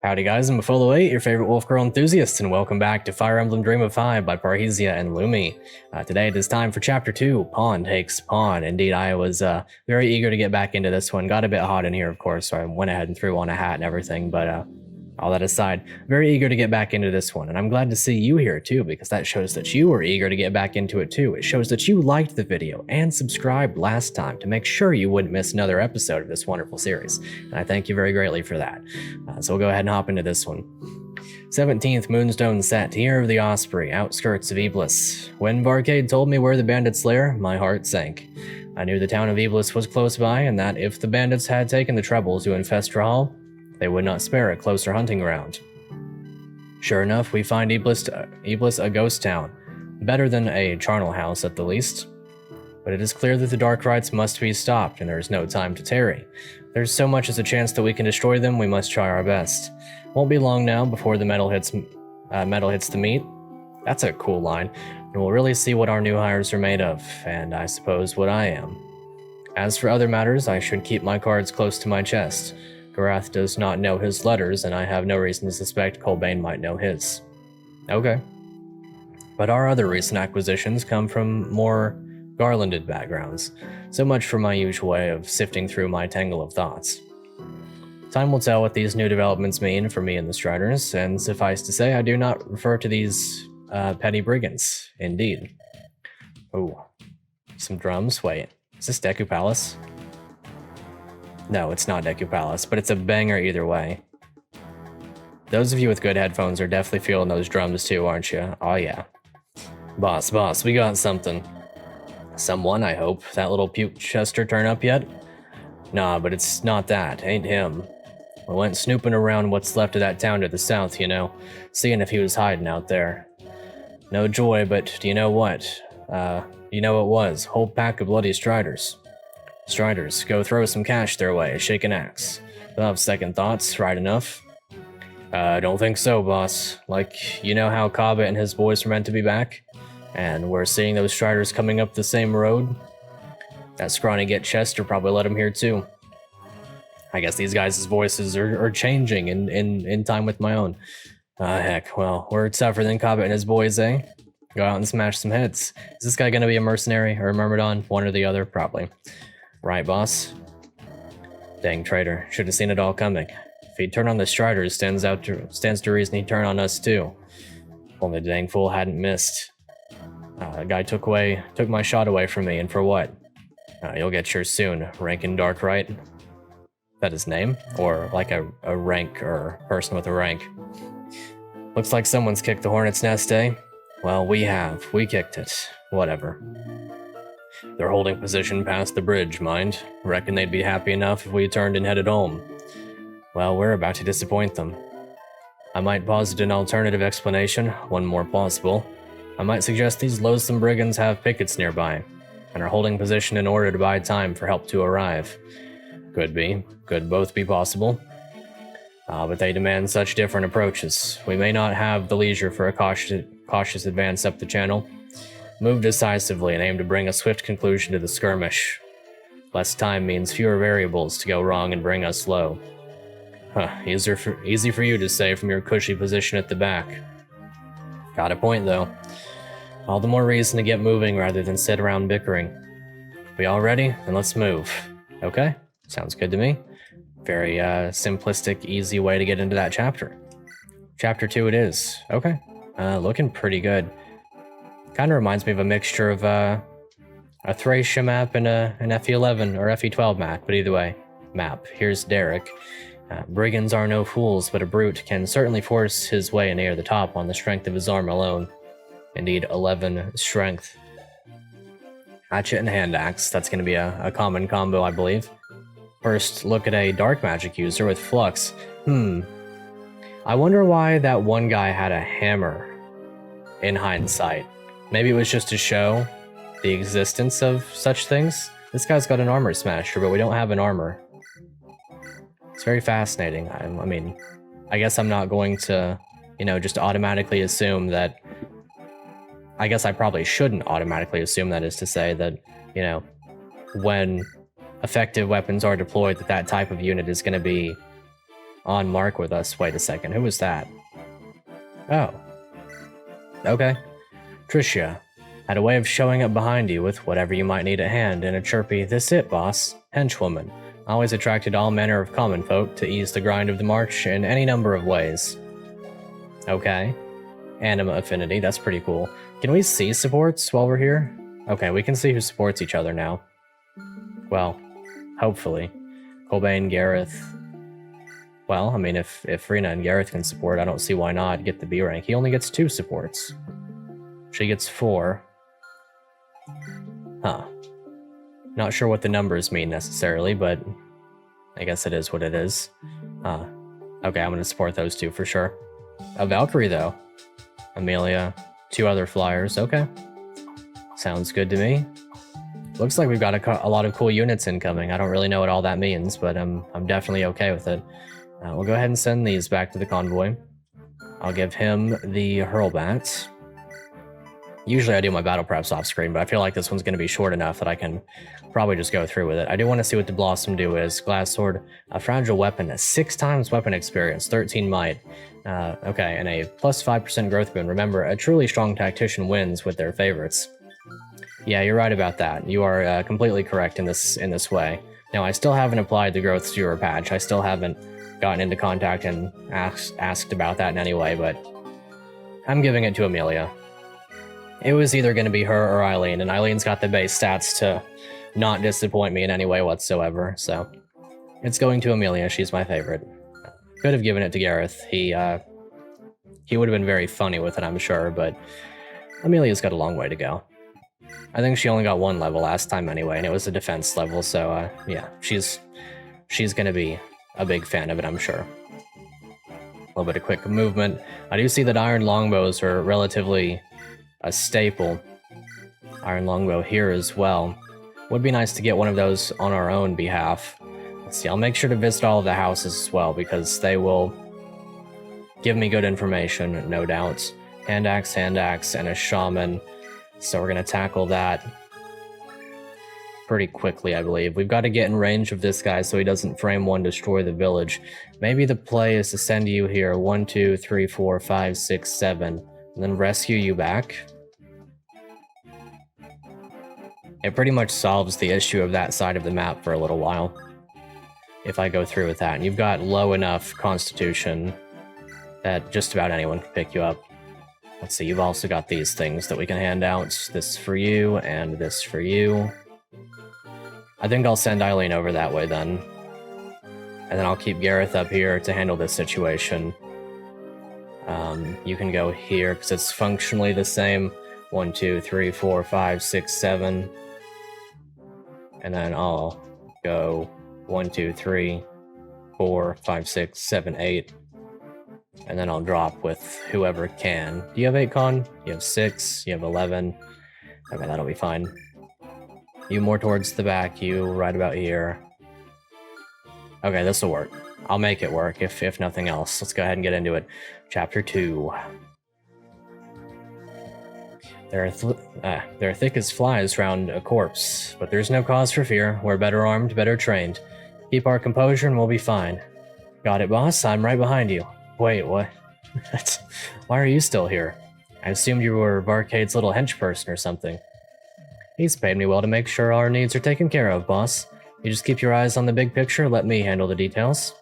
Howdy guys, I'm Buffalo8, your favorite Wolfgirl Enthusiast, and welcome back to Fire Emblem Dream of Five by Parrhesia and Lumi. Today it is time for Chapter 2, Pawn Takes Pawn. Indeed, I was very eager to get back into this one. Got a bit hot in here, of course, so I went ahead and threw on a hat and everything, but all that aside, very eager to get back into this one, and I'm glad to see you here too, because that shows that you were eager to get back into it too. It shows that you liked the video and subscribed last time to make sure you wouldn't miss another episode of this wonderful series, and I thank you very greatly for that. So we'll go ahead and hop into this one. 17th Moonstone Set, Year of the Osprey, outskirts of Eblis. When Varcade told me where the bandits' lair, my heart sank. I knew the town of Eblis was close by, and that if the bandits had taken the trouble to infest Rahal, they would not spare a closer hunting ground. Sure enough, we find Eblis a ghost town, better than a charnel house at the least. But it is clear that the dark rites must be stopped, and there is no time to tarry. There's so much as a chance that we can destroy them, we must try our best. Won't be long now before the metal hits the meat. That's a cool line, and we'll really see what our new hires are made of, and I suppose what I am. As for other matters, I should keep my cards close to my chest. Garath does not know his letters, and I have no reason to suspect Colbane might know his. Okay. But our other recent acquisitions come from more garlanded backgrounds. So much for my usual way of sifting through my tangle of thoughts. Time will tell what these new developments mean for me and the Striders, and suffice to say, I do not refer to these petty brigands. Indeed. Ooh. Some drums. Wait. Is this Deku Palace? No, it's not Deku Palace, but it's a banger either way. Those of you with good headphones are definitely feeling those drums too, aren't you? Oh yeah. Boss, we got something. Someone, I hope. That little puke Chester turn up yet? Nah, but it's not that. Ain't him. I went snooping around what's left of that town to the south, you know, seeing if he was hiding out there. No joy, but do you know what? You know it was. Whole pack of bloody Striders. Striders, go throw some cash their way, shake an axe. They'll have second thoughts, right enough. Don't think so, boss. Like, you know how Kaba and his boys were meant to be back? And we're seeing those Striders coming up the same road? That scrawny Get Chester probably let him hear too. I guess these guys' voices are changing in time with my own. Heck, well, we're tougher than Kaba and his boys, eh? Go out and smash some heads. Is this guy gonna be a mercenary or a myrmidon? One or the other, probably. Right, boss? Dang traitor, should have seen it all coming. If he'd turn on the Striders, stands to reason he'd turn on us too. Only the dang fool hadn't missed. The guy took my shot away from me, and for what? You'll get yours soon, Rankin Dark, right? Is that his name? Or like a rank or person with a rank? Looks like someone's kicked the hornet's nest, eh? Well, we have. We kicked it. Whatever. They're holding position past the bridge, mind. Reckon they'd be happy enough if we turned and headed home. Well, we're about to disappoint them. I might posit an alternative explanation, one more plausible. I might suggest these loathsome brigands have pickets nearby, and are holding position in order to buy time for help to arrive. Could be. Could both be possible. But they demand such different approaches. We may not have the leisure for a cautious advance up the channel. Move decisively and aim to bring a swift conclusion to the skirmish. Less time means fewer variables to go wrong and bring us low. Easy for you to say from your cushy position at the back. Got a point, though. All the more reason to get moving rather than sit around bickering. We all ready? Then let's move. Okay? Sounds good to me. Very simplistic, easy way to get into that chapter. Chapter 2 it is. Okay. Looking pretty good. Kind of reminds me of a mixture of a Thracia map and an FE11 or FE12 map, but either way, map. Here's Derek. Brigands are no fools, but a brute can certainly force his way near the top on the strength of his arm alone. Indeed, 11 strength. Hatchet and hand axe, that's going to be a common combo, I believe. First, look at a dark magic user with flux. I wonder why that one guy had a hammer in hindsight. Maybe it was just to show the existence of such things. This guy's got an armor smasher, but we don't have an armor. It's very fascinating. I mean, I guess I'm not going to, just automatically assume that... I guess I probably shouldn't automatically assume, that is to say, that, when effective weapons are deployed, that type of unit is going to be on mark with us. Wait a second, who was that? Oh. Okay. In-tricia had a way of showing up behind you with whatever you might need at hand in a chirpy, "This it, boss," henchwoman. Always attracted all manner of common folk to ease the grind of the march in any number of ways. Okay. Anima affinity, that's pretty cool. Can we see supports while we're here? Okay, we can see who supports each other now. Well, hopefully. Colbane, Gareth. Well, I mean, if Rena and Gareth can support, I don't see why not get the B rank. He only gets 2 supports. She gets 4. Huh. Not sure what the numbers mean necessarily, but I guess it is what it is. Okay, I'm gonna support those 2 for sure. A Valkyrie, though. Amelia. 2 other flyers, okay. Sounds good to me. Looks like we've got a lot of cool units incoming. I don't really know what all that means, but I'm definitely okay with it. We'll go ahead and send these back to the convoy. I'll give him the Hurlbat. Usually I do my battle preps off screen, but I feel like this one's going to be short enough that I can probably just go through with it. I do want to see what the Blossom do is. Glass Sword, a fragile weapon, 6 times weapon experience, 13 might. Okay, and a plus 5% growth boon. Remember, a truly strong tactician wins with their favorites. Yeah, you're right about that. You are completely correct in this way. Now, I still haven't applied the Growth Zero patch. I still haven't gotten into contact and asked about that in any way, but I'm giving it to Amelia. It was either going to be her or Eileen, and Eileen's got the base stats to not disappoint me in any way whatsoever, so it's going to Amelia. She's my favorite. Could have given it to Gareth. He would have been very funny with it, I'm sure, but Amelia's got a long way to go. I think she only got 1 level last time anyway, and it was a defense level, so yeah, she's going to be a big fan of it, I'm sure. A little bit of quick movement. I do see that iron longbows are relatively a staple. Iron longbow here as well. Would be nice to get one of those on our own behalf. Let's see, I'll make sure to visit all of the houses as well, because they will give me good information, no doubt. Hand axe, and a shaman. So we're going to tackle that pretty quickly, I believe. We've got to get in range of this guy so he doesn't frame 1 destroy the village. Maybe the play is to send you here 1, 2, 3, 4, 5, 6, 7, and then rescue you back. It pretty much solves the issue of that side of the map for a little while, if I go through with that. And you've got low enough constitution that just about anyone can pick you up. Let's see, you've also got these things that we can hand out. This for you, and this for you. I think I'll send Eileen over that way then. And then I'll keep Gareth up here to handle this situation. You can go here, because it's functionally the same. 1, 2, 3, 4, 5, 6, 7. And then I'll go 1, 2, 3, 4, 5, 6, 7, 8. And then I'll drop with whoever can. Do you have 8 con? You have 6. You have 11. Okay, that'll be fine. You more towards the back. You right about here. Okay, this will work. I'll make it work, if nothing else. Let's go ahead and get into it. Chapter 2. They're thick as flies round a corpse, but there's no cause for fear. We're better armed, better trained. Keep our composure and we'll be fine. Got it, boss? I'm right behind you. Wait, what? Why are you still here? I assumed you were Varcade's little hench person or something. He's paid me well to make sure our needs are taken care of, boss. You just keep your eyes on the big picture, let me handle the details.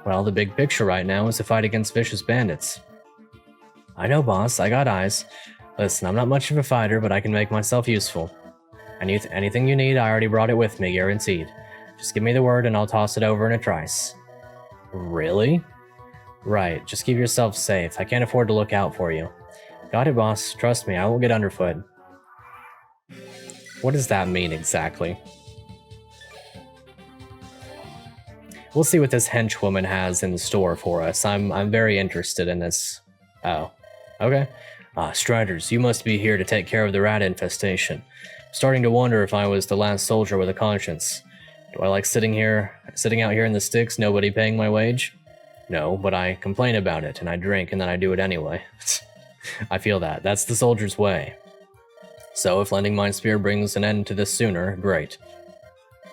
Well, the big picture right now is to fight against vicious bandits. I know, boss, I got eyes. Listen, I'm not much of a fighter, but I can make myself useful. Anything you need, I already brought it with me, guaranteed. Just give me the word and I'll toss it over in a trice. Really? Right, just keep yourself safe. I can't afford to look out for you. Got it, boss. Trust me, I won't get underfoot. What does that mean exactly? We'll see what this henchwoman has in store for us. I'm very interested in this. Oh, okay. Striders, you must be here to take care of the rat infestation. Starting to wonder if I was the last soldier with a conscience. Do I like sitting out here in the sticks, nobody paying my wage? No, but I complain about it, and I drink, and then I do it anyway. I feel that. That's the soldier's way. So if lending my spear brings an end to this sooner, great.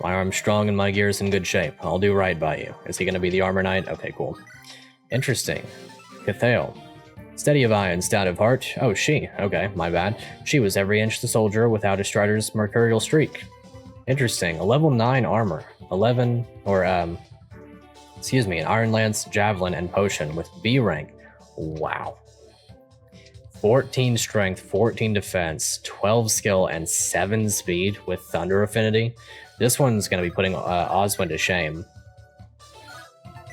My arm's strong and my gear's in good shape. I'll do right by you. Is he gonna be the armor knight? Okay, cool. Interesting. Cathale. Steady of eye and stout of heart. Oh, she. Okay, my bad. She was every inch the soldier without a strider's mercurial streak. Interesting. A level 9 armor. 11, or, excuse me, an Iron Lance, Javelin, and Potion with B rank. Wow. 14 strength, 14 defense, 12 skill, and 7 speed with Thunder Affinity. This one's going to be putting Oswin to shame.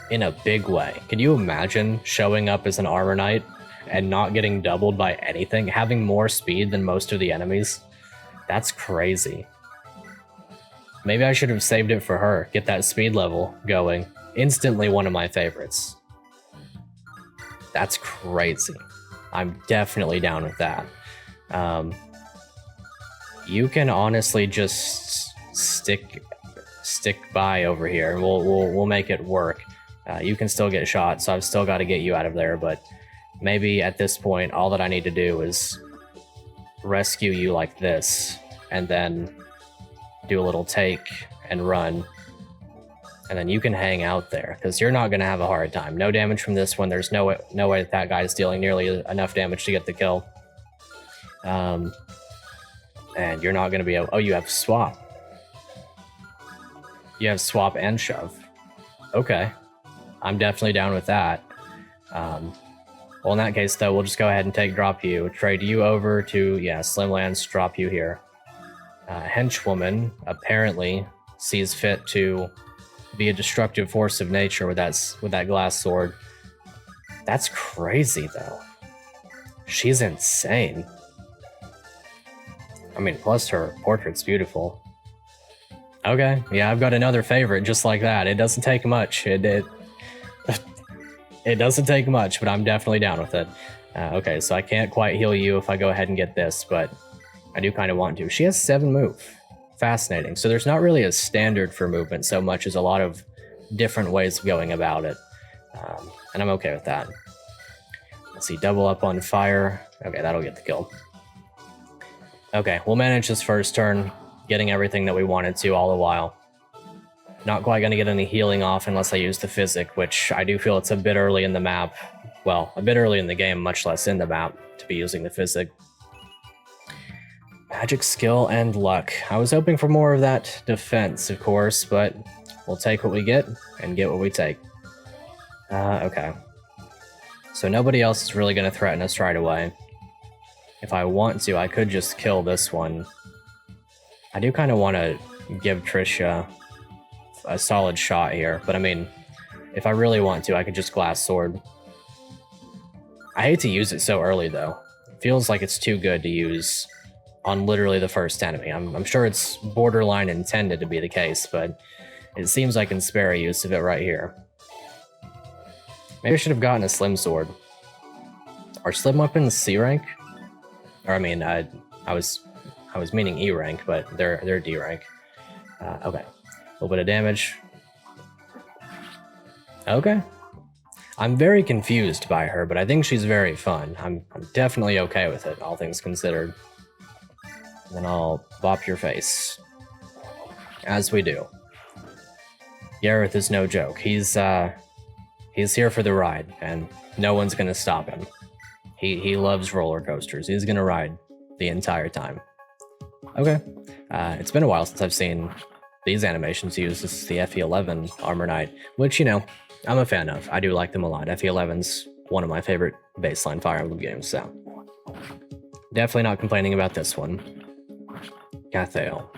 In a big way. Can you imagine showing up as an armor knight and not getting doubled by anything? Having more speed than most of the enemies? That's crazy. Maybe I should have saved it for her. Get that speed level going. Instantly one of my favorites. That's crazy. I'm definitely down with that. You can honestly just stick by over here, and we'll make it work. You can still get shot, so I've still got to get you out of there, but maybe at this point, all that I need to do is rescue you like this, and then do a little take and run, and then you can hang out there, because you're not going to have a hard time. No damage from this one. There's no way that guy's dealing nearly enough damage to get the kill. And you're not going to be able... Oh, you have swap. You have swap and shove. Okay. I'm definitely down with that. Well, in that case, though, we'll just go ahead and drop you. Trade you over to, yeah, Slimlands, drop you here. Henchwoman apparently sees fit to be a destructive force of nature with that glass sword. That's crazy, though. She's insane. I mean, plus her portrait's beautiful. Okay, yeah, I've got another favorite just like that. It doesn't take much. It doesn't take much, but I'm definitely down with it. Okay, so I can't quite heal you if I go ahead and get this, but I do kind of want to. She has 7 move. Fascinating. So there's not really a standard for movement so much as a lot of different ways of going about it. And I'm okay with that. Let's see, double up on fire. Okay, that'll get the kill. Okay, we'll manage this first turn, getting everything that we wanted to all the while. Not quite going to get any healing off unless I use the physic, which I do feel it's a bit early in the map. Well, a bit early in the game, much less in the map, to be using the physic. Magic skill and luck. I was hoping for more of that defense, of course, but we'll take what we get and get what we take. Okay. So nobody else is really going to threaten us right away. If I want to, I could just kill this one. I do kind of want to give Tricia a solid shot here, but I mean, if I really want to, I could just glass sword. I hate to use it so early, though. It feels like it's too good to use on literally the first enemy. I'm sure it's borderline intended to be the case, but it seems I can spare a use of it right here. Maybe I should have gotten a slim sword. Are slim weapons C rank? Or I mean, I was meaning E rank, but they're D rank. Okay, a little bit of damage. Okay. I'm very confused by her, but I think she's very fun. I'm definitely okay with it, all things considered. And then I'll bop your face. As we do. Gareth is no joke. He's here for the ride, and no one's gonna stop him. He loves roller coasters. He's gonna ride the entire time. Okay. It's been a while since I've seen these animations used. This is the FE11 Armor Knight, which, you know, I'm a fan of. I do like them a lot. FE11's one of my favorite baseline Fire Emblem games, so definitely not complaining about this one. Cathale.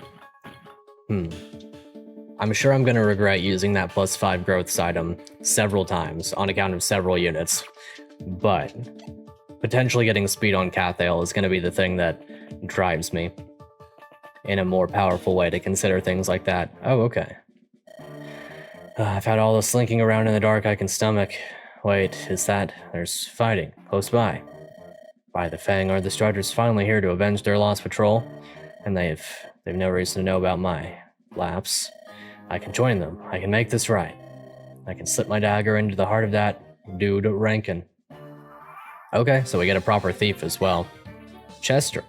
I'm sure I'm going to regret using that +5 growth item several times on account of several units, but potentially getting speed on Cathale is going to be the thing that drives me in a more powerful way to consider things like that. Oh, okay. I've had all the slinking around in the dark I can stomach. Wait, is that... There's fighting close by. By the Fang, are the Striders finally here to avenge their lost patrol? And they've no reason to know about my lapse. I can join them. I can make this right. I can slip my dagger into the heart of that dude Rankin. Okay, so we get a proper thief as well. Chester.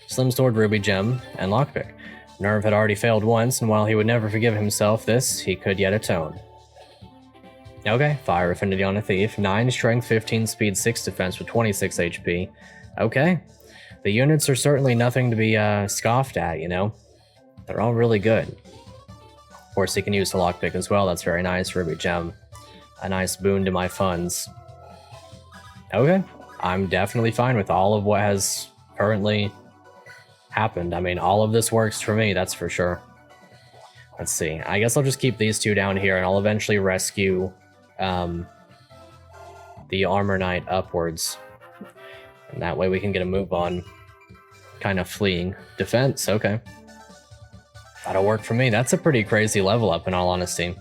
Slim sword, ruby gem, and lockpick. Nerve had already failed once, and while he would never forgive himself this, he could yet atone. Okay, Fire Affinity on a Thief. 9 Strength, 15 Speed, 6 Defense with 26 HP. Okay. The units are certainly nothing to be scoffed at, you know? They're all really good. Of course, he can use the lockpick as well. That's very nice, Ruby Gem. A nice boon to my funds. Okay. I'm definitely fine with all of what has currently happened. I mean, all of this works for me, that's for sure. Let's see. I guess I'll just keep these two down here, and I'll eventually rescue the Armor Knight upwards. And that way we can get a move on. Kind of fleeing. Defense, okay. That'll work for me. That's a pretty crazy level up, in all honesty.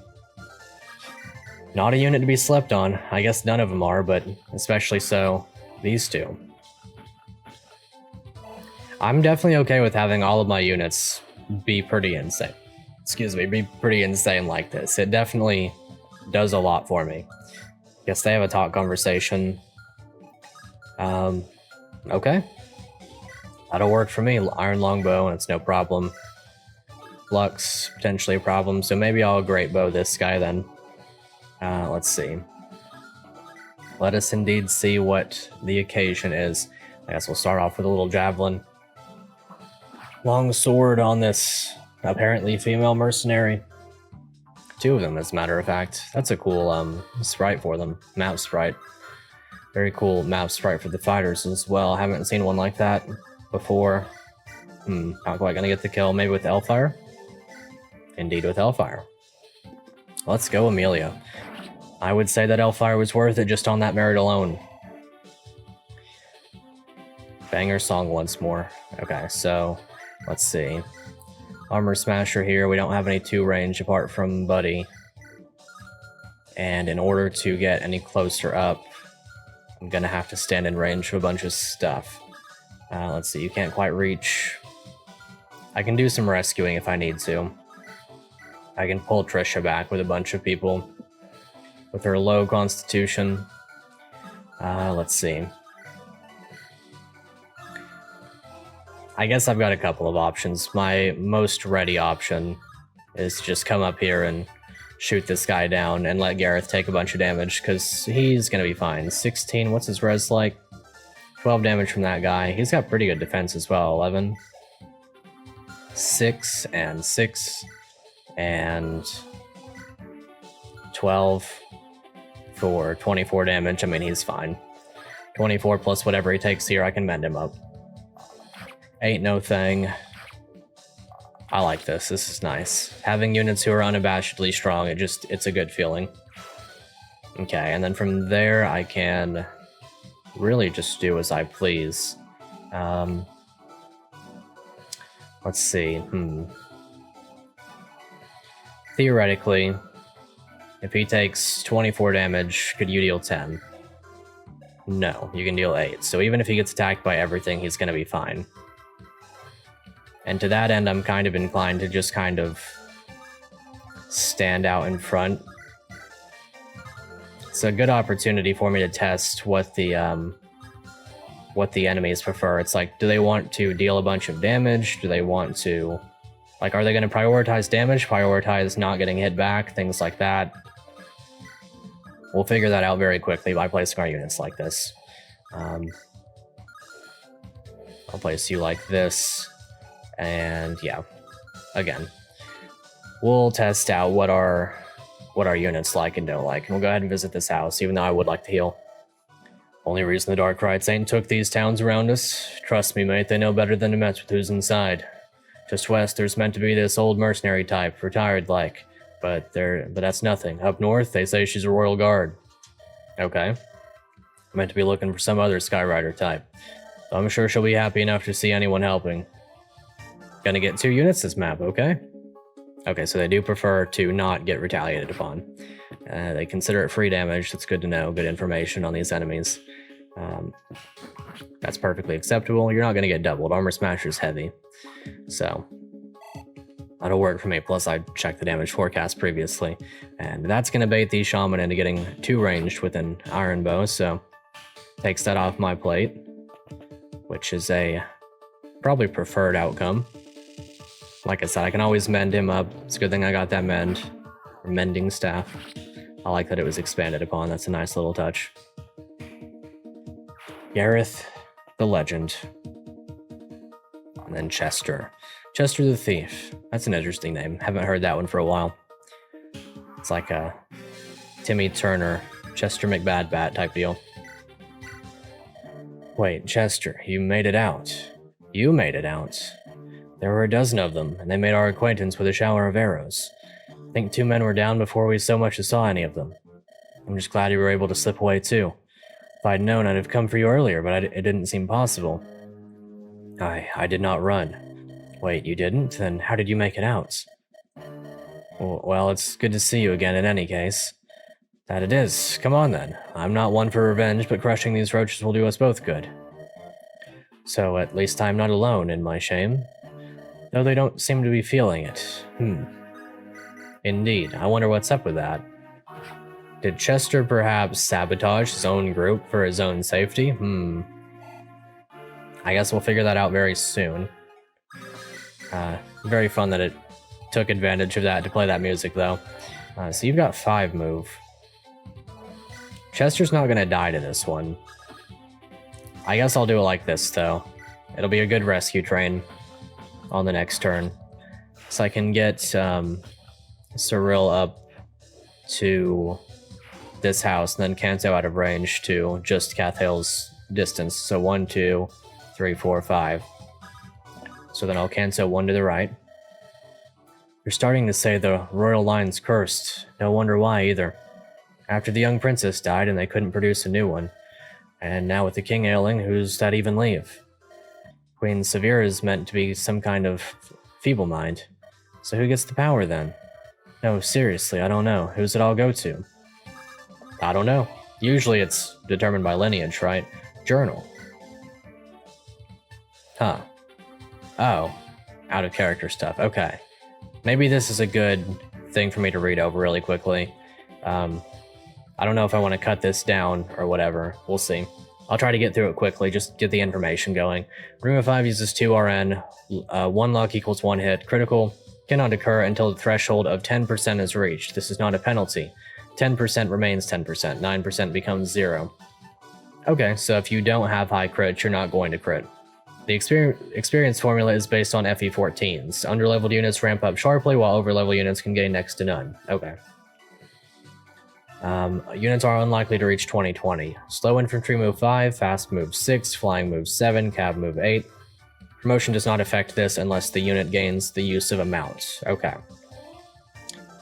Not a unit to be slept on. I guess none of them are, but especially so these two. I'm definitely okay with having all of my units be pretty insane. Excuse me, be pretty insane like this. It definitely does a lot for me. Guess they have a talk conversation. Okay. That'll work for me. Iron Longbow, and it's no problem. Lux, potentially a problem, so maybe I'll Great Bow this guy then. Let's see. Let us indeed see what the occasion is. I guess we'll start off with a little javelin. Long sword on this apparently female mercenary. 2 of them, as a matter of fact. That's a cool sprite for them. Map sprite. Very cool map sprite for the fighters as well. Haven't seen one like that before. Not quite gonna get the kill. Maybe with Hellfire? Indeed with Hellfire. Let's go, Amelia. I would say that Hellfire was worth it just on that merit alone. Banger song once more. Okay, so let's see. Armor Smasher here. We don't have any 2 range apart from Buddy. And in order to get any closer up, I'm gonna have to stand in range of a bunch of stuff. Let's see, you can't quite reach. I can do some rescuing if I need to. I can pull In-tricia back with a bunch of people with her low constitution. Let's see. I guess I've got a couple of options. My most ready option is to just come up here and shoot this guy down and let Gareth take a bunch of damage, because he's going to be fine. 16, what's his res like? 12 damage from that guy. He's got pretty good defense as well. 11. 6 and 6 and 12 for 24 damage. I mean, he's fine. 24 plus whatever he takes here, I can mend him up. Ain't no thing. I like this. This is nice. Having units who are unabashedly strong, it's a good feeling. Okay, and then from there I can really just do as I please. Let's see. Theoretically, if he takes 24 damage, could you deal 10? No, you can deal 8. So even if he gets attacked by everything, he's going to be fine. And to that end, I'm kind of inclined to just kind of stand out in front. It's a good opportunity for me to test what the enemies prefer. It's like, do they want to deal a bunch of damage? Do they want to, like, are they going to prioritize damage, prioritize not getting hit back, things like that? We'll figure that out very quickly by placing our units like this. I'll place you like this. And yeah, again, we'll test out what our units like and don't like. And we'll go ahead and visit this house, even though I would like to heal. Only reason the Dark Rites ain't took these towns around us. Trust me, mate, they know better than to mess with who's inside. Just west, there's meant to be this old mercenary type, retired like, but that's nothing. Up north, they say she's a royal guard. Okay. Meant to be looking for some other Skyrider type. So I'm sure she'll be happy enough to see anyone helping. Gonna get 2 units this map, okay? Okay, so they do prefer to not get retaliated upon. They consider it free damage. That's good to know. Good information on these enemies. That's perfectly acceptable. You're not going to get doubled. Armor Smasher's heavy. So, that'll work for me. Plus, I checked the damage forecast previously. And that's going to bait the Shaman into getting 2 ranged with an Iron Bow. So, takes that off my plate. Which is a probably preferred outcome. Like I said, I can always mend him up. It's a good thing I got that mending staff. I like that it was expanded upon. That's a nice little touch. Gareth the Legend. And then Chester. Chester the Thief. That's an interesting name. Haven't heard that one for a while. It's like a Timmy Turner, Chester McBadbat type deal. Wait, Chester, you made it out. You made it out. There were a dozen of them, and they made our acquaintance with a shower of arrows. I think 2 men were down before we so much as saw any of them. I'm just glad you were able to slip away too. If I'd known, I'd have come for you earlier, but it didn't seem possible. I did not run. Wait, you didn't? Then how did you make it out? Well, it's good to see you again in any case. That it is. Come on then. I'm not one for revenge, but crushing these roaches will do us both good. So at least I'm not alone in my shame. Though they don't seem to be feeling it. Indeed. I wonder what's up with that. Did Chester perhaps sabotage his own group for his own safety? I guess we'll figure that out very soon. Very fun that it took advantage of that to play that music, though. So you've got 5 move. Chester's not gonna die to this one. I guess I'll do it like this, though. It'll be a good rescue train on the next turn. So I can get Cyril up to this house, and then Canto out of range to just Cathale's distance. So 1, 2, 3, 4, 5. So then I'll Canto 1 to the right. You're starting to say the royal line's cursed. No wonder why, either. After the young princess died and they couldn't produce a new one. And now with the king ailing, who's that even leave? Queen Severa is meant to be some kind of feeble mind. So who gets the power then? No, seriously, I don't know. Who's it all go to? I don't know. Usually it's determined by lineage, right? Journal. Huh. Oh. Out of character stuff. Okay. Maybe this is a good thing for me to read over really quickly. I don't know if I want to cut this down or whatever. We'll see. I'll try to get through it quickly, just get the information going. Room of 5 uses 2 RN. 1 luck equals 1 hit. Critical cannot occur until the threshold of 10% is reached. This is not a penalty. 10% remains 10%. 9% becomes 0. Okay, so if you don't have high crits, you're not going to crit. The experience formula is based on FE 14s. Underleveled units ramp up sharply, while overleveled units can gain next to none. Okay. Units are unlikely to reach 2020. Slow infantry move 5, fast move 6, flying move 7, cav move 8. Promotion does not affect this unless the unit gains the use of a mount. Okay.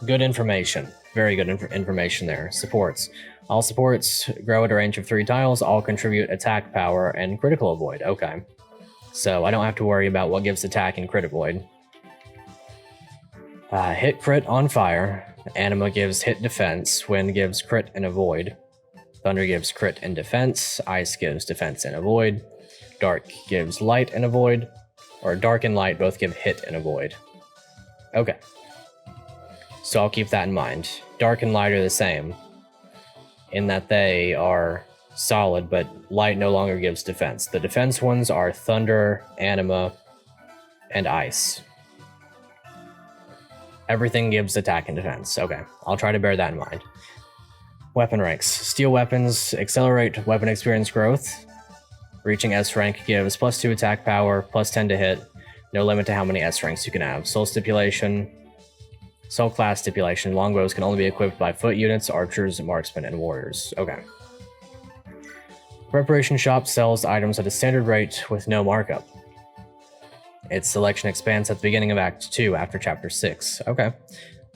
Good information. Very good information there. Supports. All supports grow at a range of 3 tiles. All contribute attack power and critical avoid. Okay. So I don't have to worry about what gives attack and crit avoid. Hit crit on fire. Anima gives hit defense. Wind gives crit and avoid. Thunder gives crit and defense. Ice gives defense and avoid. Dark gives light and avoid. Or dark and light both give hit and avoid. Okay. So I'll keep that in mind. Dark and light are the same, in that they are solid, but light no longer gives defense. The defense ones are thunder, anima, and ice. Everything gives attack and defense. Okay, I'll try to bear that in mind. Weapon ranks. Steel weapons accelerate weapon experience growth. Reaching S rank gives +2 attack power, +10 to hit. No limit to how many S ranks you can have. Soul class stipulation. Longbows can only be equipped by foot units, archers, marksmen, and warriors. Okay. Preparation shop sells items at a standard rate with no markup. Its selection expands at the beginning of Act 2 after Chapter 6. Okay.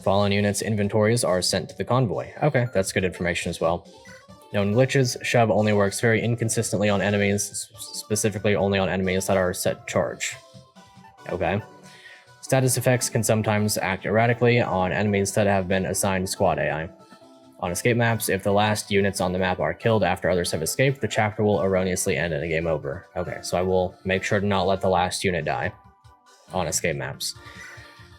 Fallen units' inventories are sent to the convoy. Okay, that's good information as well. Known glitches. Shove only works very inconsistently on enemies, specifically only on enemies that are set charge. Okay. Status effects can sometimes act erratically on enemies that have been assigned squad AI. On escape maps, if the last units on the map are killed after others have escaped, the chapter will erroneously end in a game over. Okay, so I will make sure to not let the last unit die on escape maps.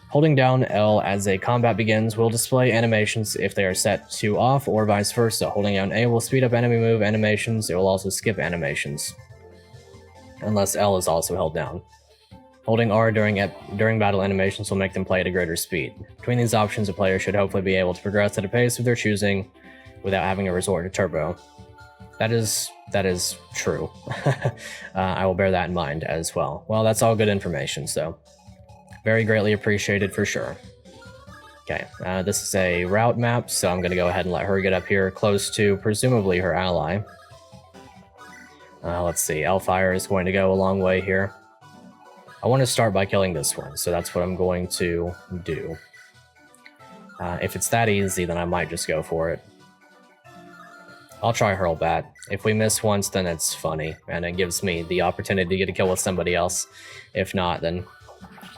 Holding down L as a combat begins will display animations if they are set to off, or vice versa. Holding down A will speed up enemy move animations. It will also skip animations, unless L is also held down. Holding R during battle animations will make them play at a greater speed. Between these options, a player should hopefully be able to progress at a pace of their choosing without having to resort to turbo. That is true. I will bear that in mind as well. Well, that's all good information, so very greatly appreciated for sure. Okay, this is a route map, so I'm going to go ahead and let her get up here close to, presumably, her ally. Let's see, Elfire is going to go a long way here. I want to start by killing this one, so that's what I'm going to do. If it's that easy, then I might just go for it. I'll try Hurlbat. If we miss once, then it's funny, and it gives me the opportunity to get a kill with somebody else. If not, then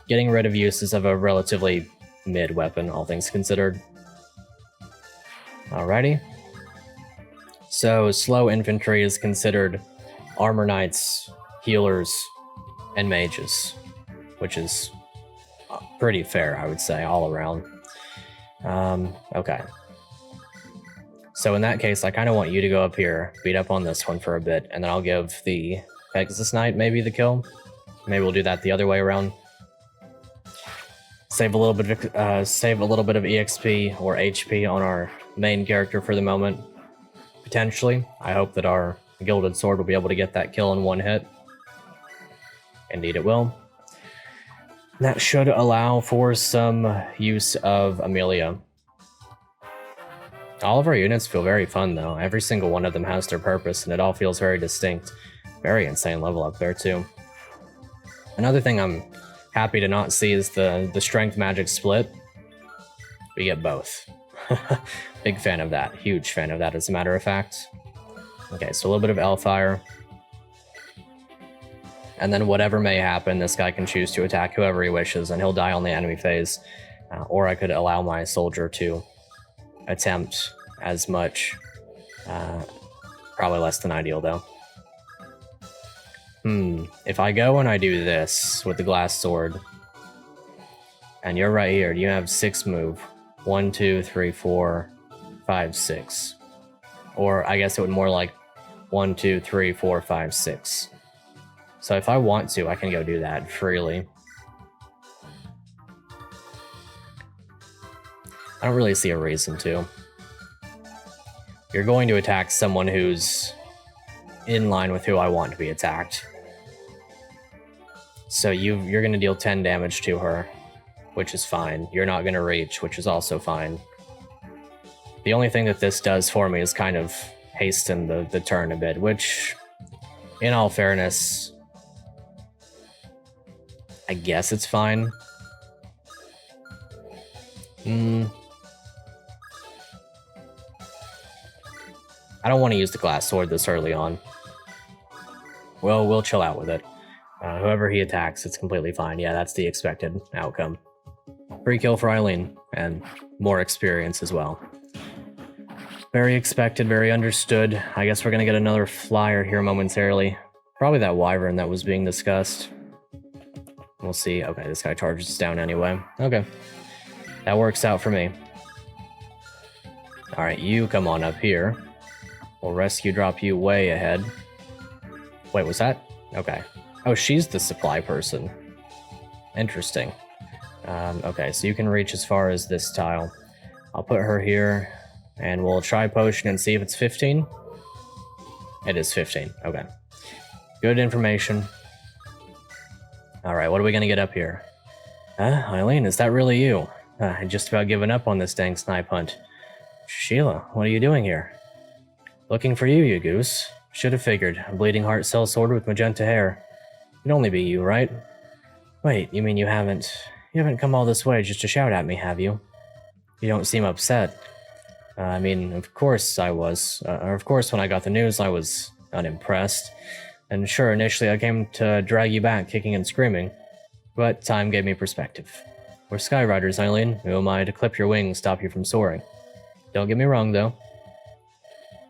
getting rid of uses of a relatively mid weapon, all things considered. Alrighty. So, slow infantry is considered armor knights, healers, and mages, which is pretty fair, I would say, all around. Okay. So in that case, I kind of want you to go up here, beat up on this one for a bit, and then I'll give the Pegasus Knight maybe the kill. Maybe we'll do that the other way around. Save a little bit of EXP or HP on our main character for the moment. Potentially. I hope that our Gilded Sword will be able to get that kill in one hit. Indeed it will. That should allow for some use of Amelia. All of our units feel very fun though. Every single one of them has their purpose and it all feels very distinct. Very insane level up there too. Another thing I'm happy to not see is the strength magic split. We get both. Big fan of that. Huge fan of that as a matter of fact. Okay, so a little bit of Elfire. And then whatever may happen, this guy can choose to attack whoever he wishes and he'll die on the enemy phase. Or I could allow my soldier to attempt as much. Probably less than ideal though. If I go and I do this with the glass sword, and you're right here, you have 6 move. 1, 2, 3, 4, 5, 6. Or I guess it would more like 1, 2, 3, 4, 5, 6. So if I want to, I can go do that freely. I don't really see a reason to. You're going to attack someone who's in line with who I want to be attacked. So you're going to deal 10 damage to her, which is fine. You're not going to reach, which is also fine. The only thing that this does for me is kind of hasten the turn a bit, which, in all fairness, I guess it's fine. I don't want to use the glass sword this early on. Well, we'll chill out with it. Whoever he attacks, it's completely fine. Yeah, that's the expected outcome. Free kill for Eileen, and more experience as well. Very expected, very understood. I guess we're gonna get another flyer here momentarily. Probably that wyvern that was being discussed. We'll see. Okay, this guy charges us down anyway. Okay. That works out for me. Alright, you come on up here. We'll rescue drop you way ahead. Wait, was that? Okay. Oh, she's the supply person. Interesting. Okay, so you can reach as far as this tile. I'll put her here, and we'll try potion and see if it's 15. It is 15. Okay. Good information. Alright, what are we gonna get up here? Eileen, is that really you? I just about given up on this dang snipe hunt. Sheila, what are you doing here? Looking for you, you goose. Should have figured. A bleeding heart cell sword with magenta hair. It'd only be you, right? Wait, you mean you haven't come all this way just to shout at me, have you? You don't seem upset. I mean, of course I was. Of course when I got the news I was unimpressed. And sure, initially I came to drag you back kicking and screaming. But time gave me perspective. We're Skyriders, Eileen. Who am I to clip your wings, stop you from soaring? Don't get me wrong, though.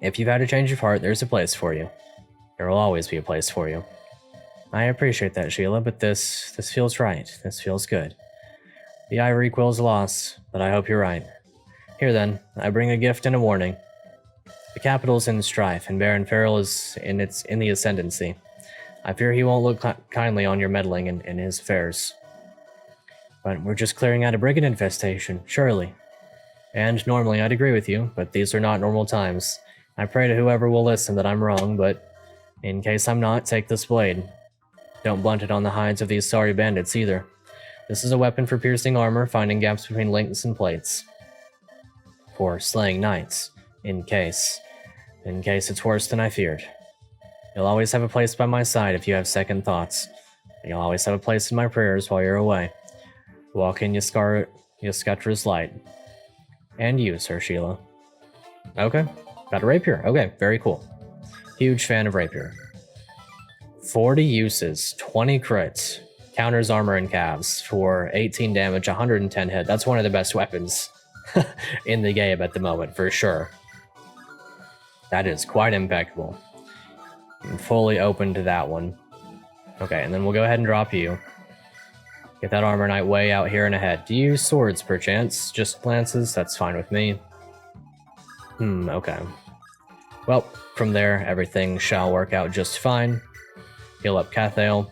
If you've had a change of heart, there's a place for you. There will always be a place for you. I appreciate that, Sheila, but this feels right. This feels good. The ivory quill's a loss, but I hope you're right. Here then, I bring a gift and a warning. The capital's in strife, and Baron Farrell is in the ascendancy. I fear he won't look kindly on your meddling in his affairs. But we're just clearing out a brigand infestation, surely. And normally I'd agree with you, but these are not normal times. I pray to whoever will listen that I'm wrong, but in case I'm not, take this blade. Don't blunt it on the hides of these sorry bandits either. This is a weapon for piercing armor, finding gaps between links and plates. For slaying knights, in case it's worse than I feared. You'll always have a place by my side if you have second thoughts. You'll always have a place in my prayers while you're away. Walk in Yascatra's light. And you, Sir Sheila. Okay, got a rapier. Okay, very cool. Huge fan of rapier. 40 uses, 20 crits, counters armor and calves for 18 damage, 110 hit. That's one of the best weapons in the game at the moment, for sure. That is quite impeccable. I'm fully open to that one. Okay, and then we'll go ahead and drop you. Get that armor knight way out here and ahead. Do you use swords, perchance? Just lances? That's fine with me. Okay. Well, from there, everything shall work out just fine. Heal up Cathale.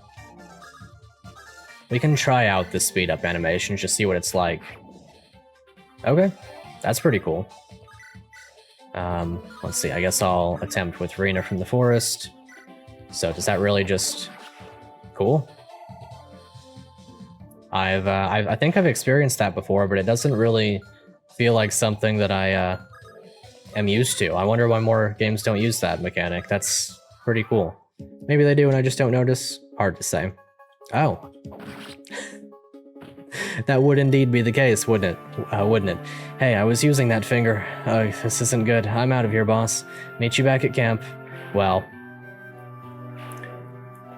We can try out the speed up animation, just see what it's like. Okay, that's pretty cool. Let's see, I guess I'll attempt with Rena from the forest. So does that really just... Cool. I think I've experienced that before, but it doesn't really feel like something that I am used to. I wonder why more games don't use that mechanic. That's pretty cool. Maybe they do and I just don't notice. Hard to say. Oh. That would indeed be the case, wouldn't it? Hey, I was using that finger. This isn't good. I'm out of here, boss. Meet you back at camp. Well,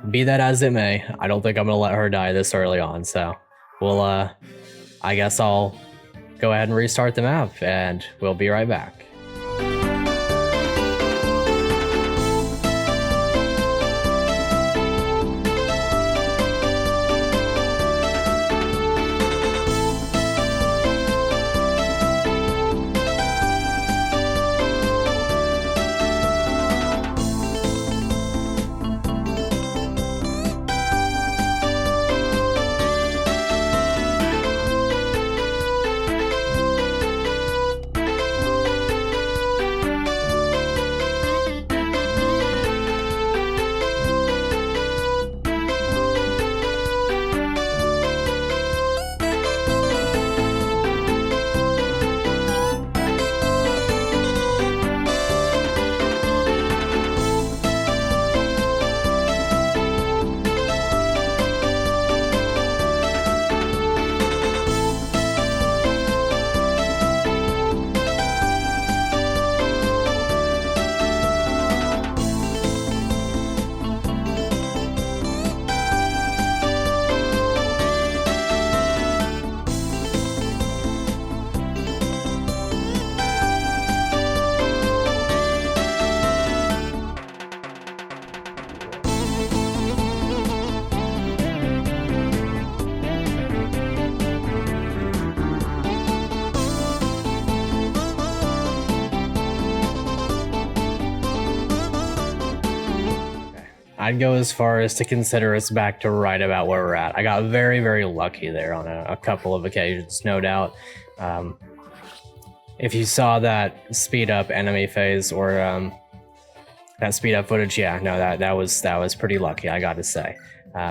be that as it may, I don't think I'm gonna let her die this early on, so we'll, I guess I'll go ahead and restart the map, and we'll be right back. I'd go as far as to consider us back to right about where we're at. I got very, very lucky there on a couple of occasions, no doubt. If you saw that speed up enemy phase or that speed up footage, yeah, no, that was pretty lucky, I gotta say.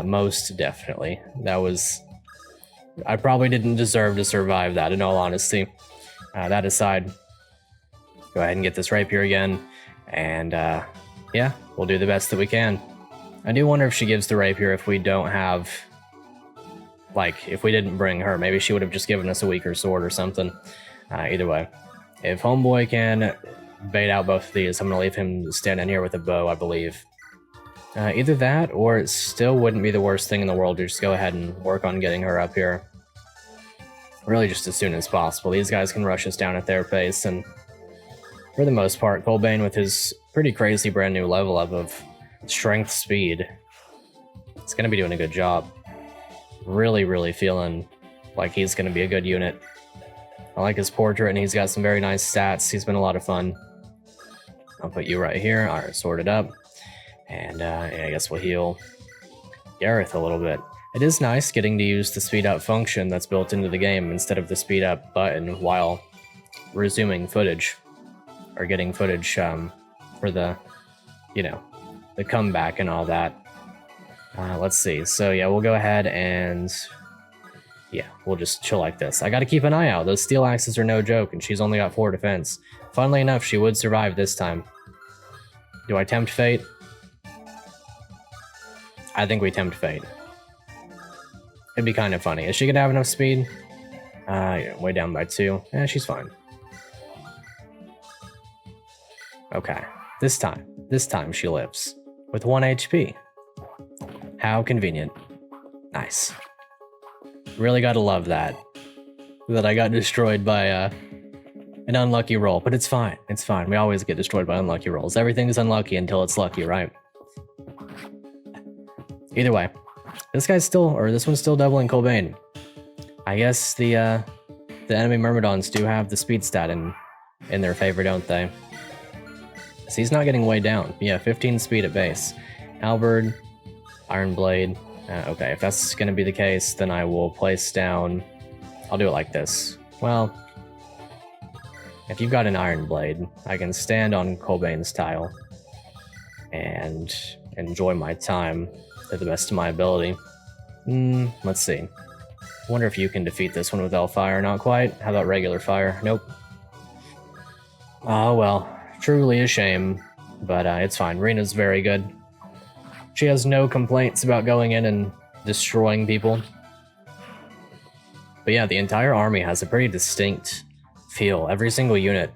Most definitely. I probably didn't deserve to survive that, in all honesty. That aside, go ahead and get this rapier again, and yeah, we'll do the best that we can. I do wonder if she gives the rapier if we don't have, like, if we didn't bring her. Maybe she would have just given us a weaker sword or something. Either way, if Homeboy can bait out both of these, I'm going to leave him standing here with a bow, I believe. Either that, or it still wouldn't be the worst thing in the world to just go ahead and work on getting her up here. Really just as soon as possible. These guys can rush us down at their pace, and for the most part, Colbane with his pretty crazy brand new level up of strength speed, it's going to be doing a good job. Really, really feeling like he's going to be a good unit. I like his portrait, and he's got some very nice stats. He's been a lot of fun. I'll put you right here. Alright, sorted up. And yeah, I guess we'll heal Gareth a little bit. It is nice getting to use the speed up function that's built into the game instead of the speed up button while resuming footage or getting footage for the, you know, the comeback and all that. Let's see. So yeah, we'll go ahead and yeah, we'll just chill like this. I gotta keep an eye out. Those steel axes are no joke, and she's only got 4 defense. Funnily enough, she would survive this time. Do I tempt fate? I think we tempt fate. It'd be kind of funny. Is she gonna have enough speed? Yeah, way down by 2. Yeah, she's fine. Okay, this time she lives with 1 HP. How convenient. Nice. Really gotta love that I got destroyed by an unlucky roll, but it's fine. It's fine. We always get destroyed by unlucky rolls. Everything is unlucky until it's lucky, right? Either way, this one's still doubling Colbane. I guess the enemy Myrmidons do have the speed stat in their favor, don't they? So he's not getting way down. Yeah, 15 speed at base. Halberd, Iron Blade. Okay, if that's going to be the case, then I will place down... I'll do it like this. Well, if you've got an Iron Blade, I can stand on Colbane's tile and enjoy my time to the best of my ability. Let's see. I wonder if you can defeat this one with L-Fire. Not quite. How about regular fire? Nope. Oh, well. Truly a shame, but it's fine. Rena's very good. She has no complaints about going in and destroying people. But yeah, the entire army has a pretty distinct feel. Every single unit,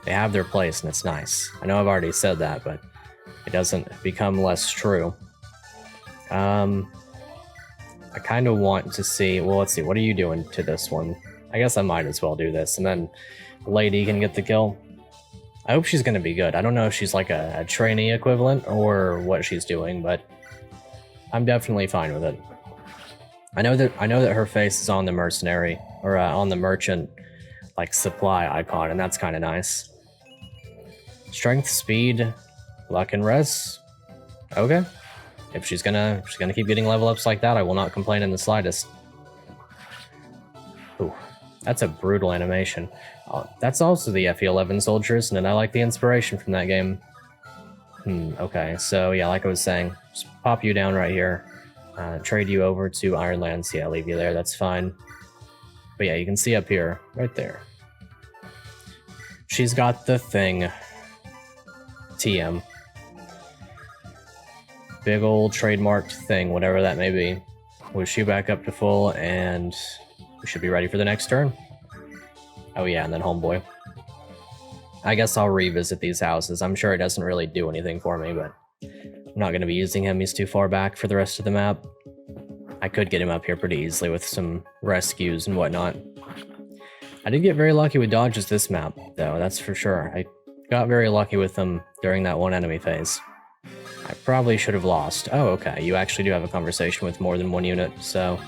they have their place, and it's nice. I know I've already said that, but it doesn't become less true. I kind of want to see... Well, let's see. What are you doing to this one? I guess I might as well do this, and then Lady can get the kill. I hope she's going to be good. I don't know if she's like a trainee equivalent or what she's doing, but I'm definitely fine with it. I know that her face is on the mercenary or on the merchant like supply icon, and that's kind of nice. Strength, speed, luck, and res. Okay. If she's gonna keep getting level ups like that, I will not complain in the slightest. Ooh, that's a brutal animation. Oh, that's also the FE 11 soldiers, and I like the inspiration from that game. Okay, so yeah, like I was saying, just pop you down right here, trade you over to Ironlands. Yeah, leave you there, that's fine. But yeah, you can see up here, right there. She's got the thing. TM. Big old trademarked thing, whatever that may be. We'll shoot back up to full, and we should be ready for the next turn. Oh yeah, and then Homeboy. I guess I'll revisit these houses. I'm sure it doesn't really do anything for me, but I'm not going to be using him. He's too far back for the rest of the map. I could get him up here pretty easily with some rescues and whatnot. I did get very lucky with dodges this map, though, that's for sure. I got very lucky with them during that one enemy phase. I probably should have lost. Oh, okay, you actually do have a conversation with more than one unit, so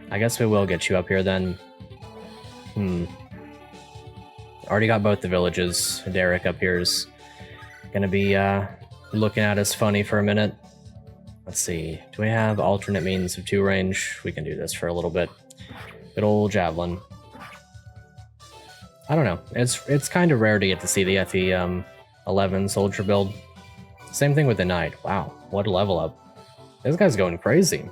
I guess we will get you up here then. Already got both the villages. Derek up here is gonna be looking at us funny for a minute. Let's see, do we have alternate means of 2 range? We can do this for a little bit. Good old javelin. I don't know, it's kind of rare to get to see the FE 11 soldier build. Same thing with the knight. Wow, what a level up. This guy's going crazy.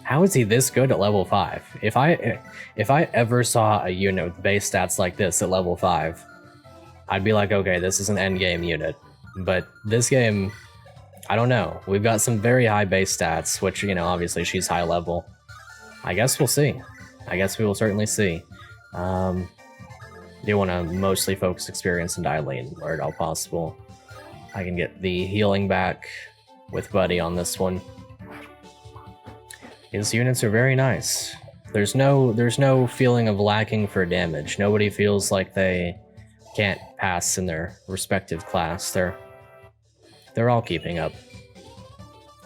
How is he this good at level 5? If I ever saw a unit with base stats like this at level 5, I'd be like, okay, this is an endgame unit. But this game, I don't know. We've got some very high base stats, which, you know, obviously she's high level. I guess we'll see. I guess we will certainly see. Do want to mostly focus experience and Eileen where at all possible. I can get the healing back with Buddy on this one. His units are very nice. There's no feeling of lacking for damage. Nobody feels like they can't pass in their respective class. They're all keeping up.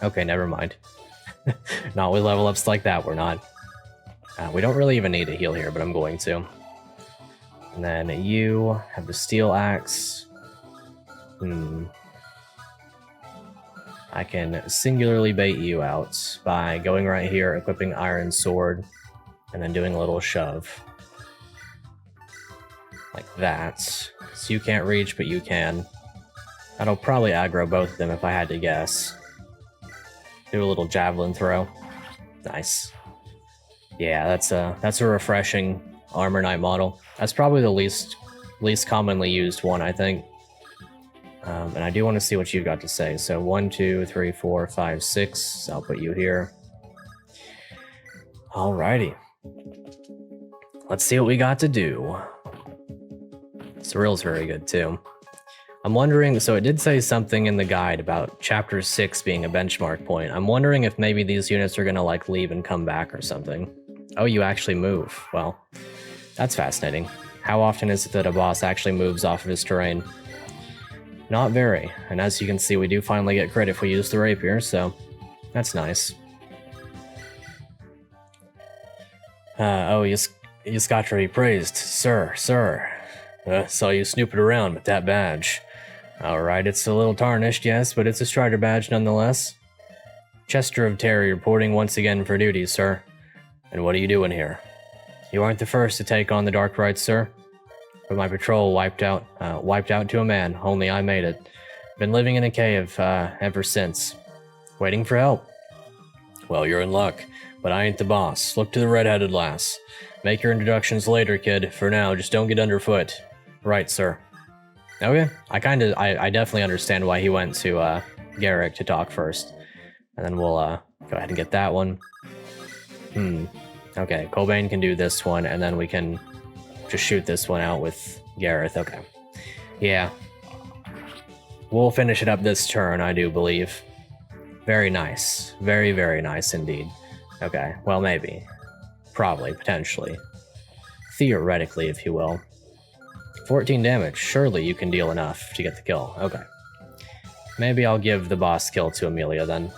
Okay, never mind. Not with level ups like that, we're not. We don't really even need to heal here, but I'm going to. And then you have the steel axe. I can singularly bait you out by going right here, equipping Iron Sword, and then doing a little shove. Like that. So you can't reach, but you can. That'll probably aggro both of them if I had to guess. Do a little javelin throw. Nice. Yeah, that's a refreshing Armor Knight model. That's probably the least commonly used one, I think. And I do want to see what you've got to say. So 1, 2, 3, 4, 5, 6. I'll put you here. Alrighty. Let's see what we got to do. Surreal's very good too. I'm wondering, so it did say something in the guide about chapter 6 being a benchmark point. I'm wondering if maybe these units are gonna like leave and come back or something. Oh, you actually move. Well, that's fascinating. How often is it that a boss actually moves off of his terrain? Not very, and as you can see, we do finally get crit if we use the rapier, so that's nice. Oh, you got to be praised, sir. Saw you snooping around with that badge. Alright, it's a little tarnished, yes, but it's a Strider badge nonetheless. Chester of Terry reporting once again for duty, sir. And what are you doing here? You aren't the first to take on the Dark Rites, sir. But my patrol wiped out to a man, only I made it. Been living in a cave ever since. Waiting for help. Well, you're in luck, but I ain't the boss. Look to the red-headed lass. Make your introductions later, kid. For now, just don't get underfoot. Right, sir. Okay. I definitely understand why he went to Garrick to talk first. And then we'll go ahead and get that one. Okay, Colbane can do this one, and then we can just shoot this one out with Gareth. Okay. Yeah. We'll finish it up this turn, I do believe. Very nice. Very, very nice indeed. Okay, well, maybe. Probably, potentially. Theoretically, if you will. 14 damage. Surely you can deal enough to get the kill. Okay. Maybe I'll give the boss kill to Amelia then.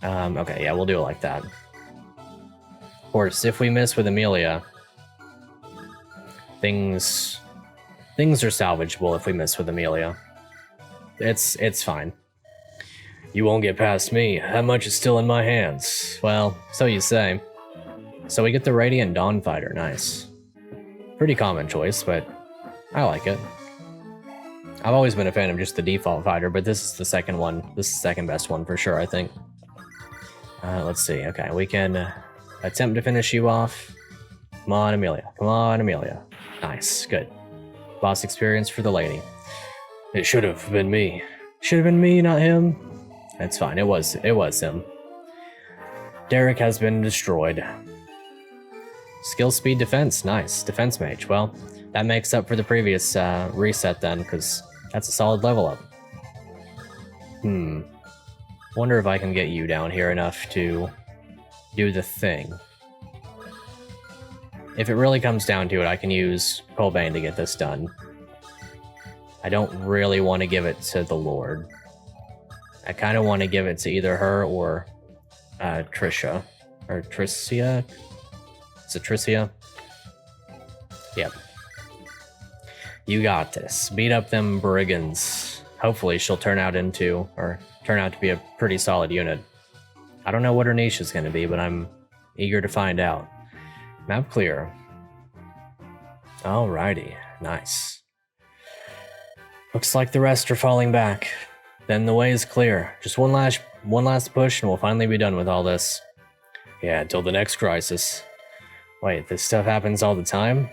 Okay, yeah, we'll do it like that. Of course, if we miss with Amelia, things are salvageable if we miss with Amelia. It's fine. You won't get past me. That much is still in my hands. Well, so you say. So we get the Radiant Dawn Fighter. Nice. Pretty common choice, but I like it. I've always been a fan of just the default fighter, but this is the second one. This is the second best one for sure, I think. Let's see. Okay, we can attempt to finish you off. Come on, Amelia. Come on, Amelia. Nice. Good. Boss experience for the lady. It should have been me. Should have been me, not him. That's fine. It was him. Derek has been destroyed. Skill, speed, defense. Nice. Defense mage. Well, that makes up for the previous reset then, because that's a solid level up. Wonder if I can get you down here enough to do the thing. If it really comes down to it, I can use Colbane to get this done. I don't really want to give it to the Lord. I kind of want to give it to either her or In-tricia. Or In-tricia? Is it In-tricia? Yep. You got this. Beat up them brigands. Hopefully she'll turn out to be a pretty solid unit. I don't know what her niche is going to be, but I'm eager to find out. Map clear. Alrighty. Nice. Looks like the rest are falling back. Then the way is clear. Just one last push and we'll finally be done with all this. Yeah, until the next crisis. Wait, this stuff happens all the time?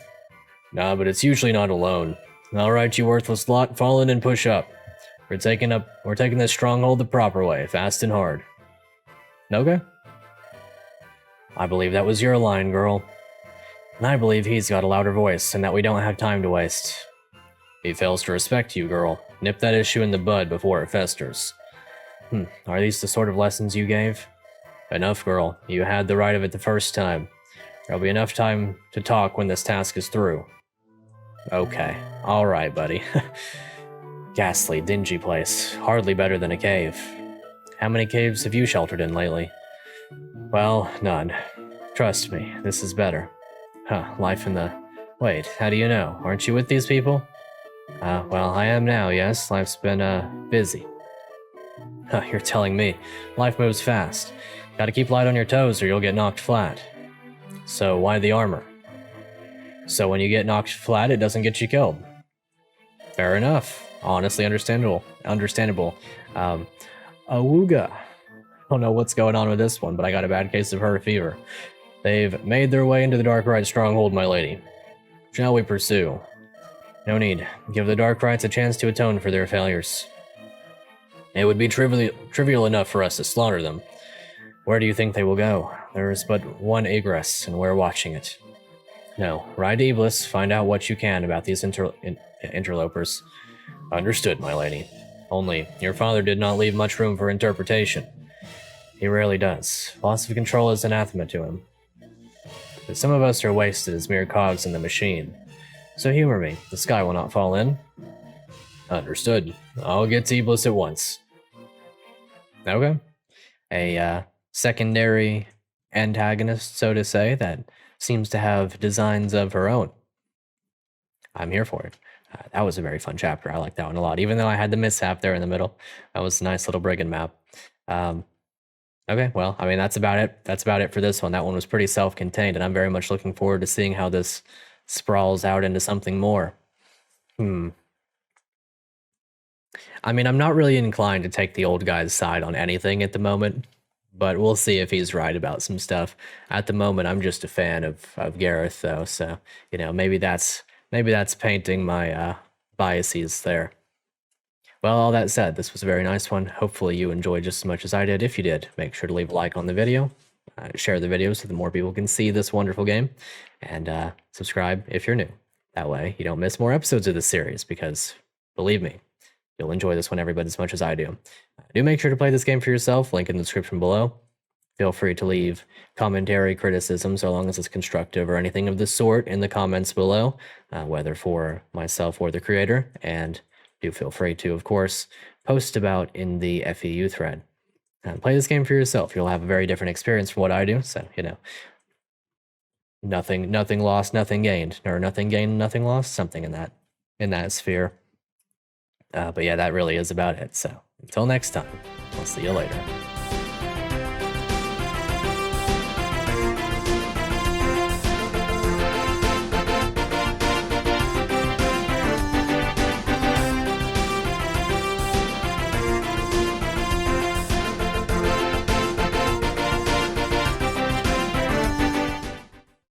Nah, but it's usually not alone. Alright, you worthless lot, fall in and push up. We're taking this stronghold the proper way, fast and hard. Okay? I believe that was your line, girl. And I believe he's got a louder voice, and that we don't have time to waste. He fails to respect you, girl. Nip that issue in the bud before it festers. Are these the sort of lessons you gave? Enough, girl. You had the right of it the first time. There'll be enough time to talk when this task is through. Okay. Alright, buddy. Ghastly, dingy place. Hardly better than a cave. How many caves have you sheltered in lately? Well, none. Trust me, this is better. Life in the... Wait, how do you know? Aren't you with these people? Well, I am now, yes. Life's been, busy. Huh, you're telling me. Life moves fast. Gotta keep light on your toes or you'll get knocked flat. So why the armor? So when you get knocked flat, it doesn't get you killed. Fair enough. Honestly understandable. Awooga. I don't know what's going on with this one, but I got a bad case of herd fever. They've made their way into the Dark Rite stronghold, my lady. Shall we pursue? No need. Give the Dark Rites a chance to atone for their failures. It would be trivial enough for us to slaughter them. Where do you think they will go? There is but one egress, and we're watching it. No, ride to Iblis, find out what you can about these interlopers. Understood, my lady. Only, your father did not leave much room for interpretation. He rarely does. Loss of control is anathema to him. But some of us are wasted as mere cogs in the machine. So humor me, the sky will not fall in. Understood. I'll get to Iblis at once. Okay. A secondary antagonist, so to say, that seems to have designs of her own. I'm here for it. That was a very fun chapter. I like that one a lot, even though I had the mishap there in the middle. That was a nice little brigand map. Okay, well, I mean, that's about it. That's about it for this one. That one was pretty self-contained, and I'm very much looking forward to seeing how this sprawls out into something more. I mean, I'm not really inclined to take the old guy's side on anything at the moment, but we'll see if he's right about some stuff. At the moment, I'm just a fan of Gareth, though, so, you know, maybe that's painting my biases there. Well, all that said, this was a very nice one. Hopefully you enjoyed just as much as I did. If you did, make sure to leave a like on the video, share the video so that more people can see this wonderful game, and subscribe if you're new. That way you don't miss more episodes of this series, because, believe me, you'll enjoy this one every bit as much as I do. Do make sure to play this game for yourself, link in the description below. Feel free to leave commentary, criticism, so long as it's constructive or anything of the sort in the comments below, whether for myself or the creator, and do feel free to, of course, post about in the FEU thread. And play this game for yourself. You'll have a very different experience from what I do, so, you know, nothing lost, nothing gained, or nothing gained, nothing lost, something in that sphere. But yeah, that really is about it. So until next time, I'll see you later.